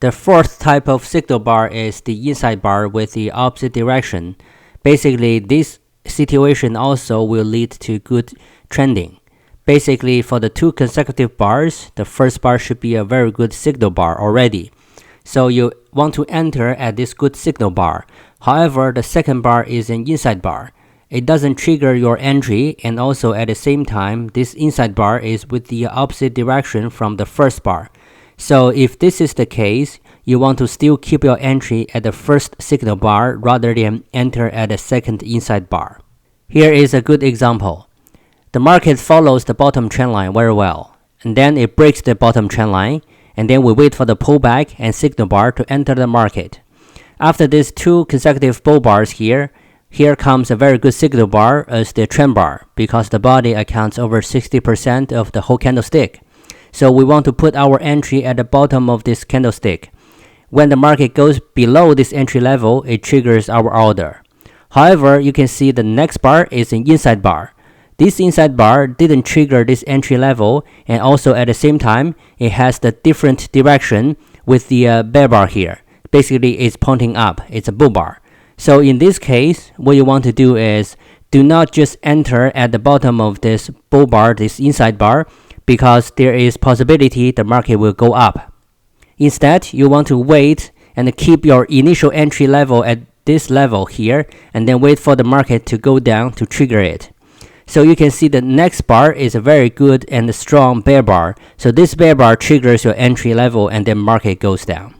The fourth type of signal bar is the inside bar with the opposite direction. Basically, this situation also will lead to good trending. Basically, for the two consecutive bars, the first bar should be a very good signal bar already. So you want to enter at this good signal bar. However, the second bar is an inside bar. It doesn't trigger your entry, and also at the same time, this inside bar is with the opposite direction from the first bar. So if this is the case, you want to still keep your entry at the first signal bar rather than enter at the second inside bar. Here is a good example. The market follows the bottom trend line very well, and then it breaks the bottom trend line, and then we wait for the pullback and signal bar to enter the market. After these two consecutive bull bars here comes a very good signal bar as the trend bar, because the body accounts over 60% of the whole candlestick. So we want to put our entry at the bottom of this candlestick. When the market goes below this entry level, it triggers our order. However, you can see the next bar is an inside bar. This inside bar didn't trigger this entry level, and also at the same time, it has the different direction with the bear bar here. Basically, it's pointing up. It's a bull bar. So in this case, what you want to do is do not just enter at the bottom of this bull bar, this inside bar, because there is possibility the market will go up. Instead, you want to wait and keep your initial entry level at this level here, and then wait for the market to go down to trigger it. So you can see the next bar is a very good and strong bear bar. So this bear bar triggers your entry level, and then market goes down.